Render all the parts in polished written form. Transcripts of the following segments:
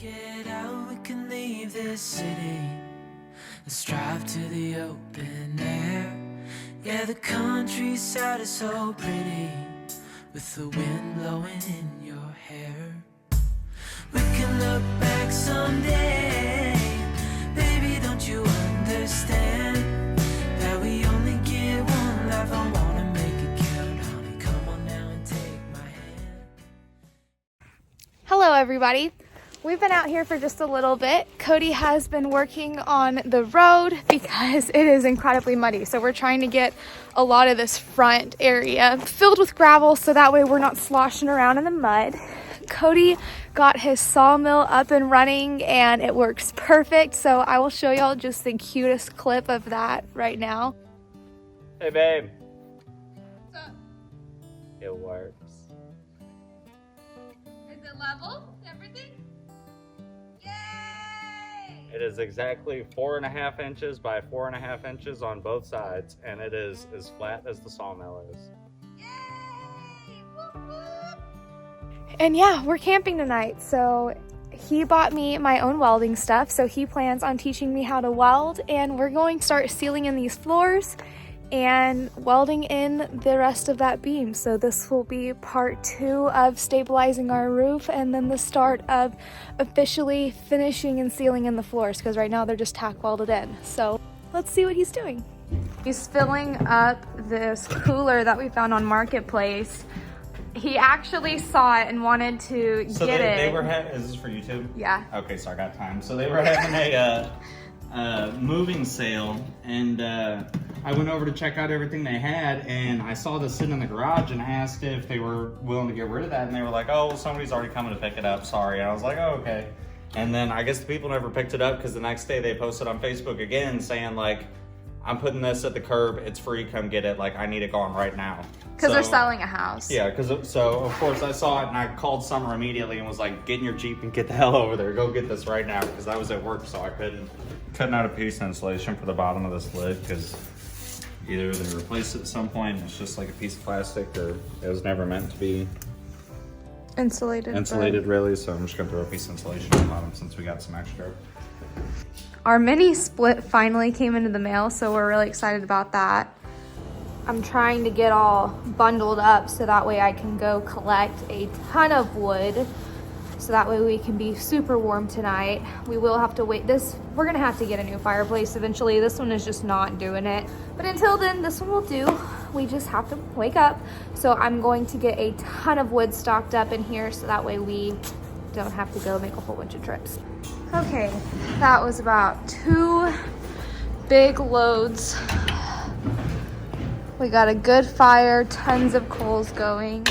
Get out, we can leave this city. Let's drive to the open air. Yeah, the countryside is so pretty, with the wind blowing in your hair. We can look back someday. Baby, don't you understand that we only get one life? I wanna make it count, honey. Come on now and take my hand. Hello everybody. We've been out here for just a little bit. Cody has been working on the road because it is incredibly muddy. So we're trying to get a lot of this front area filled with gravel so that way we're not sloshing around in the mud. Cody got his sawmill up and running and it works perfect. So I will show y'all just the cutest clip of that right now. Hey babe. What's up? It works. Is it level? Everything? Yay! It is exactly 4.5 inches by 4.5 inches on both sides, and it is as flat as the sawmill is. Yay! Whoop, whoop. And yeah, we're camping tonight. So he bought me my own welding stuff. So he plans on teaching me how to weld, and we're going to start sealing in these floors and welding in the rest of that beam. So this will be part 2 of stabilizing our roof and then the start of officially finishing and sealing in the floors, because right now they're just tack welded in. So let's see what he's doing. He's filling up this cooler that we found on Marketplace. He actually saw it and wanted to get it. They were having, is this for YouTube? Yeah. Okay, so I got time. So they were having a moving sale, and I went over to check out everything they had, and I saw this sitting in the garage, and I asked if they were willing to get rid of that, and they were like, oh, well, somebody's already coming to pick it up, sorry. And I was like, oh, okay. And then I guess the people never picked it up, because the next day they posted on Facebook again saying, like, I'm putting this at the curb, it's free, come get it, like, I need it gone right now. Because they're selling a house. Yeah, so of course I saw it, and I called Summer immediately and was like, get in your Jeep and get the hell over there, go get this right now, because I was at work, so I couldn't. Cutting out a piece of insulation for the bottom of this lid, because either they replace it at some point, and it's just like a piece of plastic, or it was never meant to be insulated really, so I'm just gonna throw a piece of insulation on the bottom since we got some extra. Our mini split finally came into the mail, so we're really excited about that. I'm trying to get all bundled up so that way I can go collect a ton of wood, so that way we can be super warm tonight. We will have to wait. We're gonna have to get a new fireplace eventually. This one is just not doing it. But until then, this one will do. We just have to wake up. So I'm going to get a ton of wood stocked up in here so that way we don't have to go make a whole bunch of trips. Okay, that was about 2 big loads. We got a good fire, tons of coals going.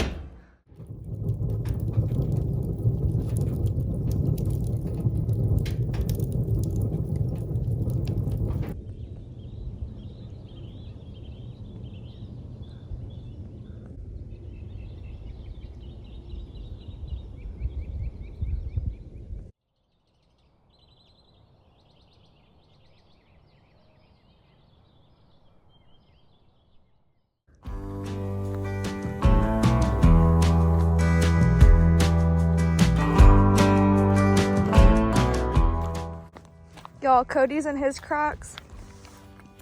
Y'all, Cody's in his Crocs,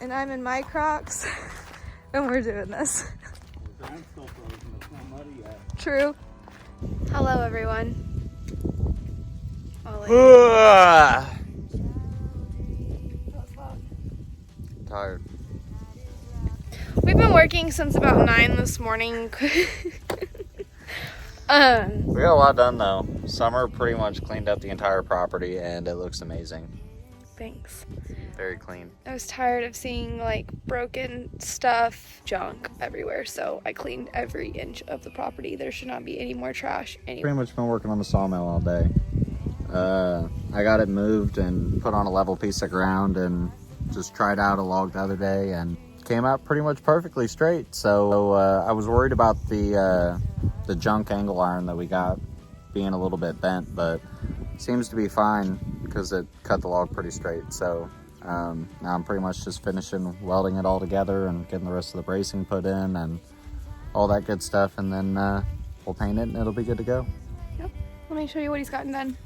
and I'm in my Crocs, and we're doing this. I'm still frozen, it's not muddy yet. True. Hello, everyone. Tired. We've been working since about 9 this morning. We got a lot done though. Summer pretty much cleaned up the entire property, and it looks amazing. Thanks. Very clean. I was tired of seeing like broken stuff, junk everywhere, so I cleaned every inch of the property. There should not be any more trash anywhere. Pretty much been working on the sawmill all day. I got it moved and put on a level piece of ground and just tried out a log the other day and came out pretty much perfectly straight. So I was worried about the junk angle iron that we got being a little bit bent, but seems to be fine because it cut the log pretty straight. So now I'm pretty much just finishing welding it all together and getting the rest of the bracing put in and all that good stuff, and then we'll paint it and it'll be good to go. Yep. Let me show you what he's gotten done.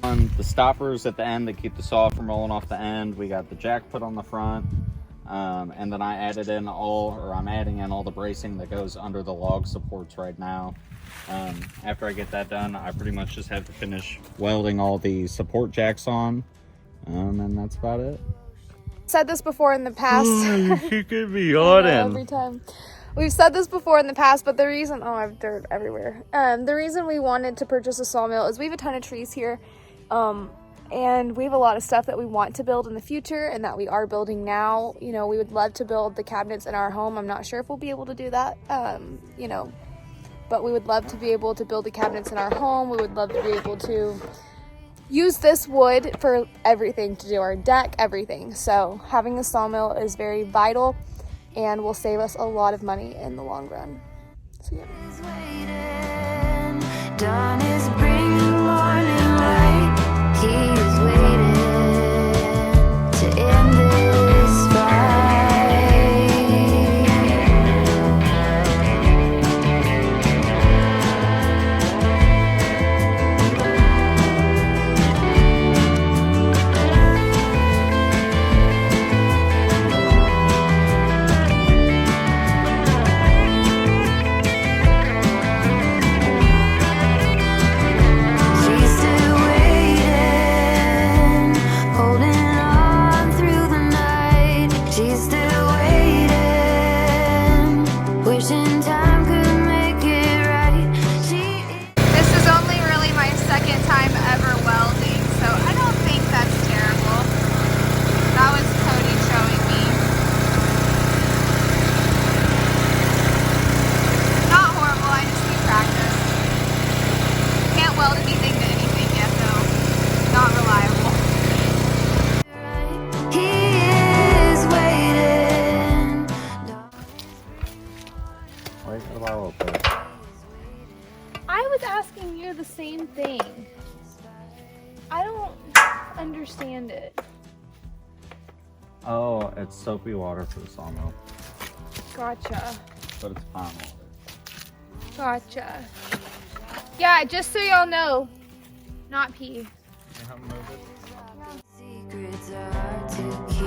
On the stoppers at the end that keep the saw from rolling off the end, we got the jack put on the front, and then I'm adding in all the bracing that goes under the log supports right now. After I get that done, I pretty much just have to finish welding all the support jacks on, and that's about it. Said this before in the past. She could be yawning. Every time. We've said this before in the past, but the reason, I have dirt everywhere. The reason we wanted to purchase a sawmill is we have a ton of trees here. And we have a lot of stuff that we want to build in the future and that we are building now. You know, we would love to build the cabinets in our home. I'm not sure if we'll be able to do that, you know, but we would love to be able to build the cabinets in our home. We would love to be able to use this wood for everything, to do our deck, everything. So having a sawmill is very vital and will save us a lot of money in the long run. So yeah. Dawn is bringing morning light. He is waiting to end this fight. She's still waiting, holding on through the night. She's still waiting, wishing time could make it right. This is only really my second time ever welding, so I don't think that's terrible. That was Cody showing me. Not horrible, I just need practice. Can't weld anything to anything yet though. Not reliable. He is waiting. Wait a while. I was asking you the same thing. I don't understand it. Oh, it's soapy water for the sawmill, Gotcha. but it's pond water. Gotcha. Yeah, just so y'all know, not pee. Secrets are hard to keep.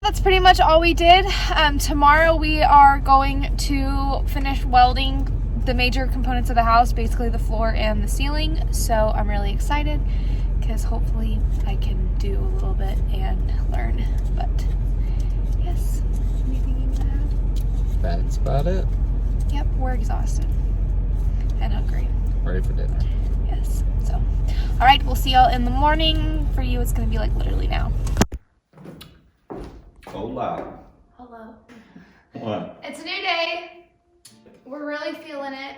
That's pretty much all we did. Tomorrow we are going to finish welding the major components of the house, basically the floor and the ceiling. So I'm really excited because hopefully I can do a little bit and learn. But yes, anything you want to add? That's about it. Yep, we're exhausted and hungry. Ready for dinner. Yes, so. All right, we'll see y'all in the morning. For you, it's gonna be like literally now. Hola. Hello. What? It's a new day. We're really feeling it.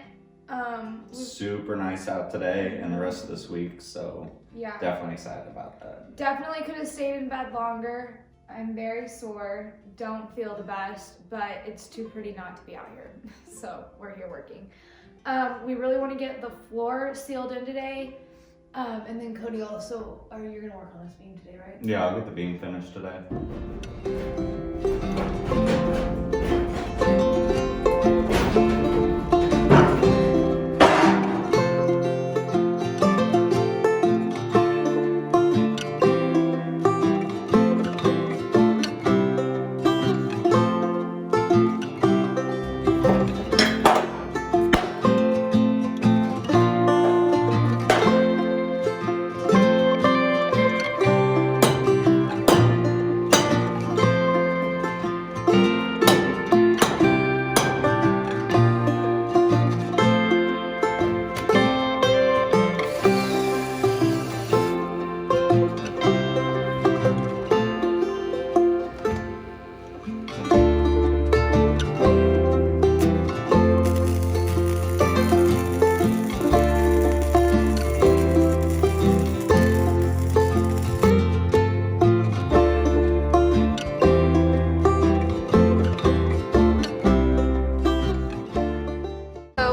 Super nice out today and the rest of this week, so Yeah. definitely excited about that. Definitely could have stayed in bed longer. I'm very sore, don't feel the best, but it's too pretty not to be out here. So we're here working. We really want to get the floor sealed in today. And then Cody also, you're gonna work on this beam today, right? Yeah, I'll get the beam finished today.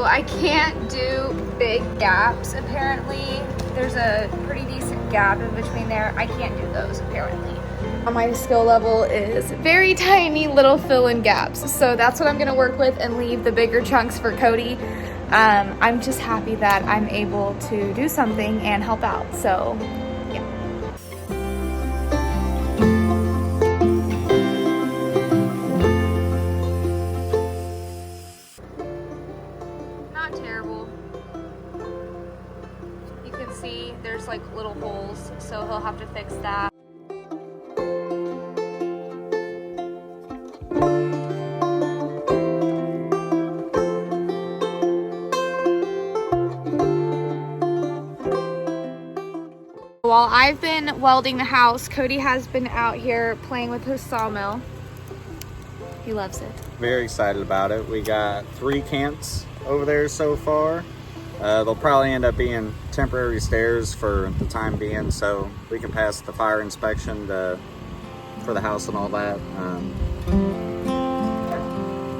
I can't do big gaps apparently. There's a pretty decent gap in between there. I can't do those apparently. My skill level is very tiny little fill-in gaps. So that's what I'm gonna work with and leave the bigger chunks for Cody. I'm just happy that I'm able to do something and help out. So yeah. Not terrible. You can see there's like little holes, so he'll have to fix that. While I've been welding the house, Cody has been out here playing with his sawmill. He loves it. Very excited about it. We got 3 cants over there so far. They'll probably end up being temporary stairs for the time being, so we can pass the fire inspection for the house and all that.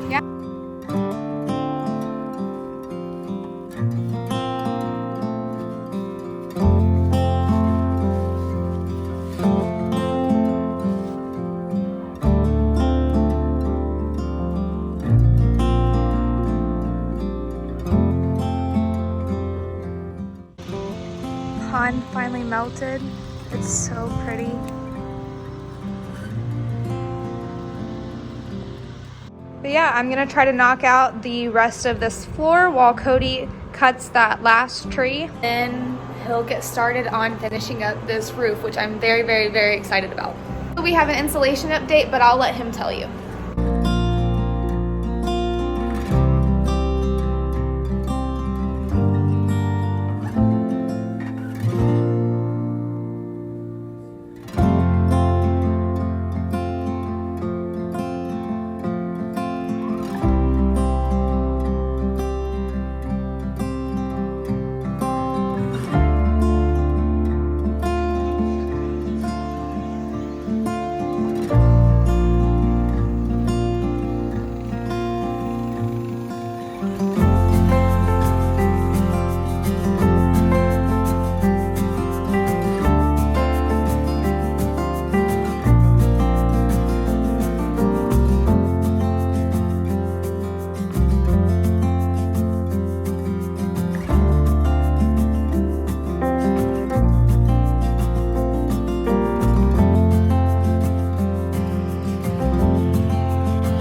Yeah. Pond finally melted. It's so pretty. But yeah, I'm gonna try to knock out the rest of this floor while Cody cuts that last tree. Then he'll get started on finishing up this roof, which I'm very, very, very excited about. We have an insulation update, but I'll let him tell you.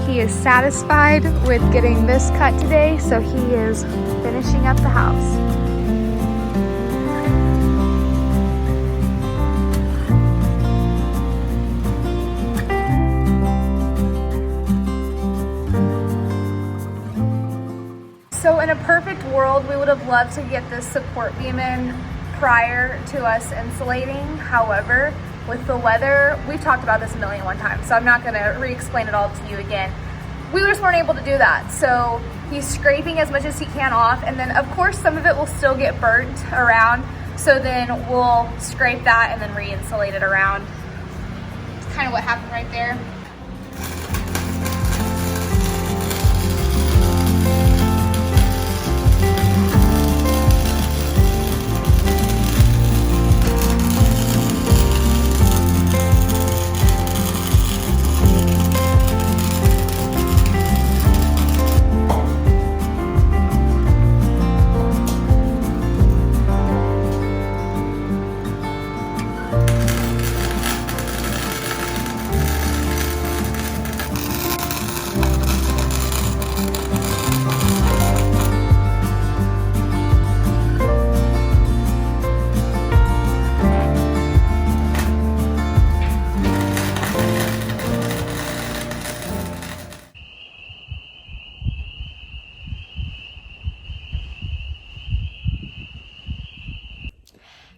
He is satisfied with getting this cut today, so he is finishing up the house. So in a perfect world, we would have loved to get this support beam in prior to us insulating. However, with the weather, we've talked about this a million and one times, so I'm not gonna re-explain it all to you again. We just weren't able to do that. So he's scraping as much as he can off, and then of course some of it will still get burnt around. So then we'll scrape that and then re-insulate it around. It's kind of what happened right there.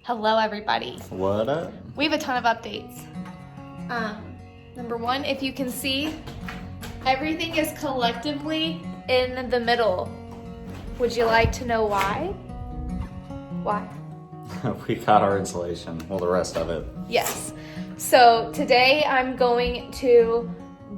Hello everybody. What up? We have a ton of updates. Number one, if you can see, everything is collectively in the middle. Would you like to know why? Why? We got our insulation. Well, the rest of it. Yes. So today I'm going to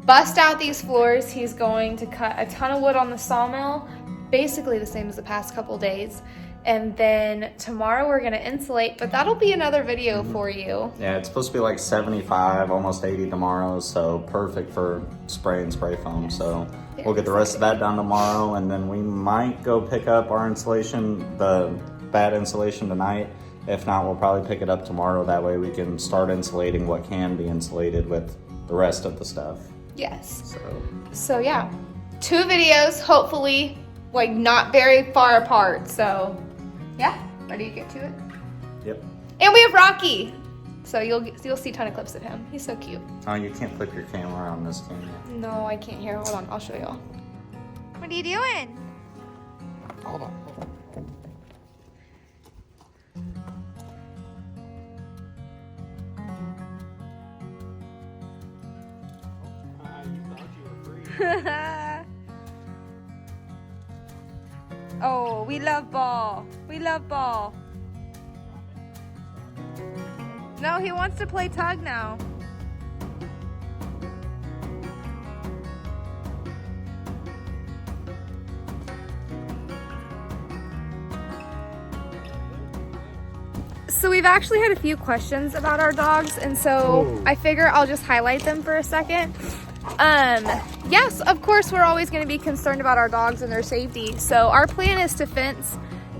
bust out these floors. He's going to cut a ton of wood on the sawmill, basically the same as the past couple days. And then tomorrow we're gonna insulate, but that'll be another video for you. Yeah, it's supposed to be like 75, almost 80 tomorrow, so perfect for spray and spray foam. So we'll get the rest of that done tomorrow, and then we might go pick up our insulation, the bad insulation tonight. If not, we'll probably pick it up tomorrow. That way we can start insulating what can be insulated with the rest of the stuff. Yes. So yeah, 2 videos, hopefully, like not very far apart. So yeah, ready to get to it? Yep. And we have Rocky. So you'll see a ton of clips of him. He's so cute. Oh, you can't flip your camera on this, can you? No, I can't hear. Hold on, I'll show y'all. What are you doing? Hold on. Oh, we love ball. We love ball. No, he wants to play tug now. So we've actually had a few questions about our dogs, and so I figure I'll just highlight them for a second. Yes, of course, we're always going to be concerned about our dogs and their safety. So our plan is to fence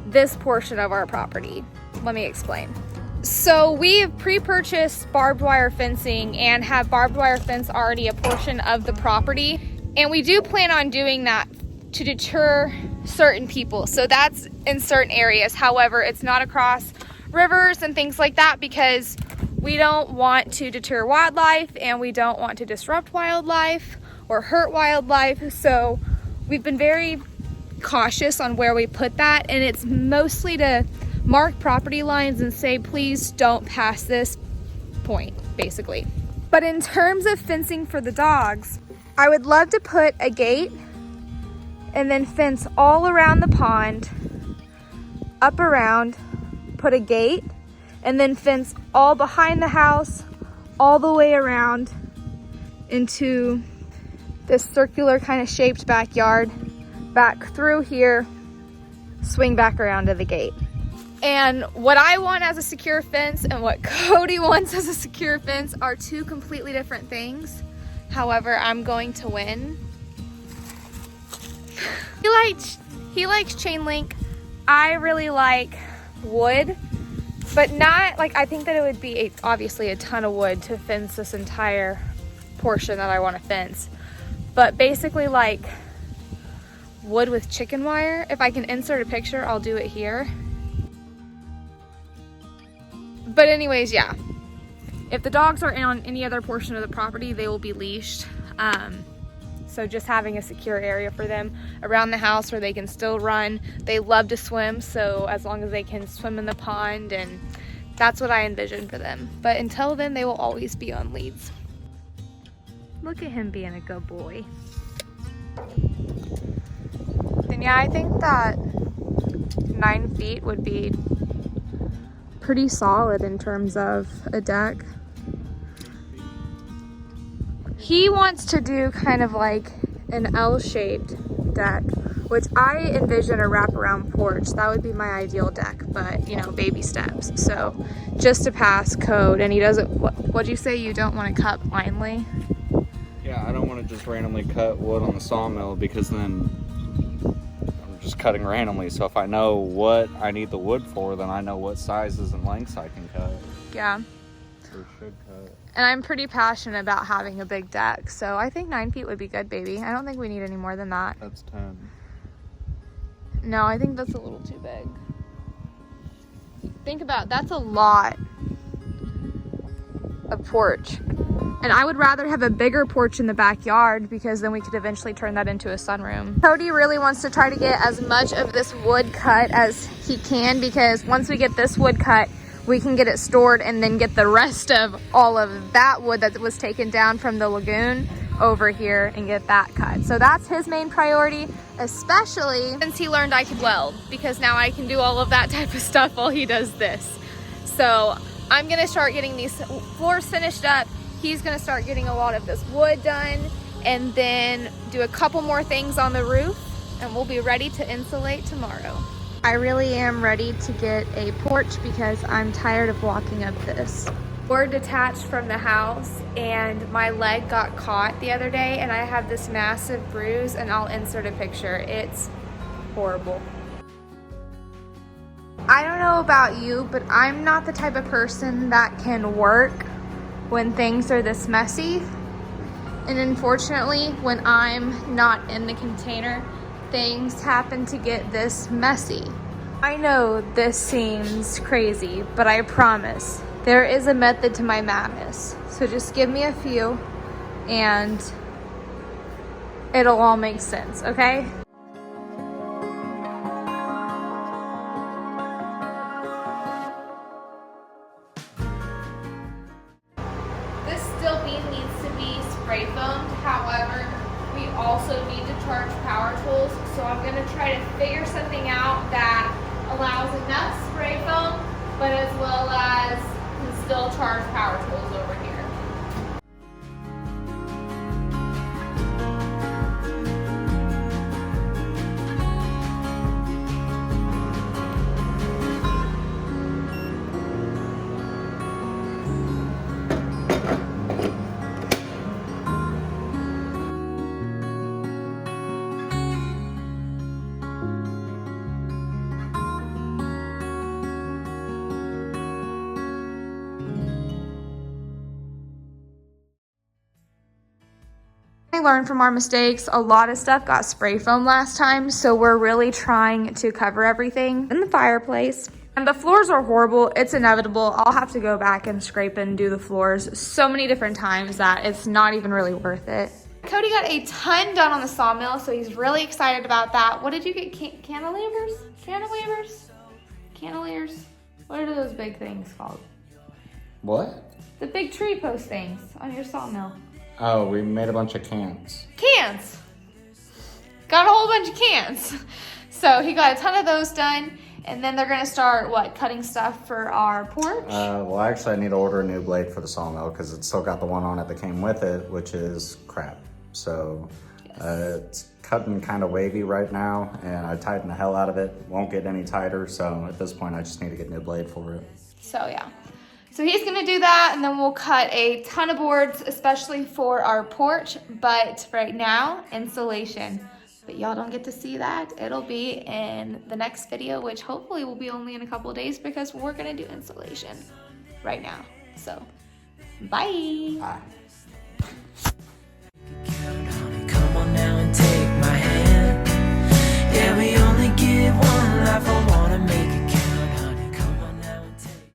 this portion of our property. Let me explain. So we've pre-purchased barbed wire fencing and have barbed wire fence already a portion of the property. And we do plan on doing that to deter certain people. So that's in certain areas. However, it's not across rivers and things like that because we don't want to deter wildlife and we don't want to disrupt wildlife or hurt wildlife. So we've been very cautious on where we put that, and it's mostly to mark property lines and say, please don't pass this point, basically. But in terms of fencing for the dogs, I would love to put a gate and then fence all around the pond, up around, put a gate, and then fence all behind the house, all the way around into this circular kind of shaped backyard, back through here, swing back around to the gate. And what I want as a secure fence and what Cody wants as a secure fence are 2 completely different things. However, I'm going to win. He likes chain link. I really like wood. But not, like, I think that it would be obviously a ton of wood to fence this entire portion that I want to fence. But basically, like, wood with chicken wire. If I can insert a picture, I'll do it here. But anyways, yeah. If the dogs are on any other portion of the property, they will be leashed. So just having a secure area for them around the house where they can still run. They love to swim, so as long as they can swim in the pond, and that's what I envision for them. But until then, they will always be on leads. Look at him being a good boy. Then yeah, I think that 9 feet would be pretty solid in terms of a deck. He wants to do kind of like an L-shaped deck, which I envision a wraparound porch. That would be my ideal deck, but you know, baby steps. So just to pass code, and he doesn't, what'd you say, you don't want to cut blindly? Yeah, I don't want to just randomly cut wood on the sawmill because then I'm just cutting randomly. So if I know what I need the wood for, then I know what sizes and lengths I can cut. Yeah. Or should cut. And I'm pretty passionate about having a big deck, so I think 9 feet would be good, baby. I don't think we need any more than that. That's 10. No, I think that's a little too big. Think about it, that's a lot of porch. And I would rather have a bigger porch in the backyard because then we could eventually turn that into a sunroom. Cody really wants to try to get as much of this wood cut as he can, because once we get this wood cut, we can get it stored and then get the rest of all of that wood that was taken down from the lagoon over here and get that cut. So that's his main priority, especially since he learned I could weld, because now I can do all of that type of stuff while he does this. So I'm gonna start getting these floors finished up. He's gonna start getting a lot of this wood done, and then do a couple more things on the roof, and we'll be ready to insulate tomorrow. I really am ready to get a porch because I'm tired of walking up this. We're detached from the house and my leg got caught the other day and I have this massive bruise, and I'll insert a picture. It's horrible. I don't know about you, but I'm not the type of person that can work when things are this messy. And unfortunately, when I'm not in the container, things happen to get this messy. I know this seems crazy, but I promise there is a method to my madness. So just give me a few and it'll all make sense, okay? This steel beam needs to be spray foamed. However, we also need to charge power tools. So I'm gonna try to figure something out that allows enough spray foam, but as well as can still charge power tools over here. We learned from our mistakes. A lot of stuff got spray foam last time, so we're really trying to cover everything in the fireplace. And the floors are horrible. It's inevitable. I'll have to go back and scrape and do the floors so many different times that it's not even really worth it. Cody got a ton done on the sawmill, so he's really excited about that. What did you get? Cantilevers? Cantilevers? Cantilevers? What are those big things called? What? The big tree post things on your sawmill. Oh, we made a bunch of cans. Cans. Got a whole bunch of cans. So he got a ton of those done, and then they're gonna start, what, cutting stuff for our porch? Well, actually, I need to order a new blade for the sawmill because it's still got the one on it that came with it, which is crap. So it's cutting kind of wavy right now, and I tightened the hell out of it. Won't get any tighter, so at this point, I just need to get a new blade for it. So yeah. So he's gonna do that, and then we'll cut a ton of boards, especially for our porch. But right now, insulation. But y'all don't get to see that. It'll be in the next video, which hopefully will be only in a couple of days because we're gonna do insulation right now. So, bye. Bye.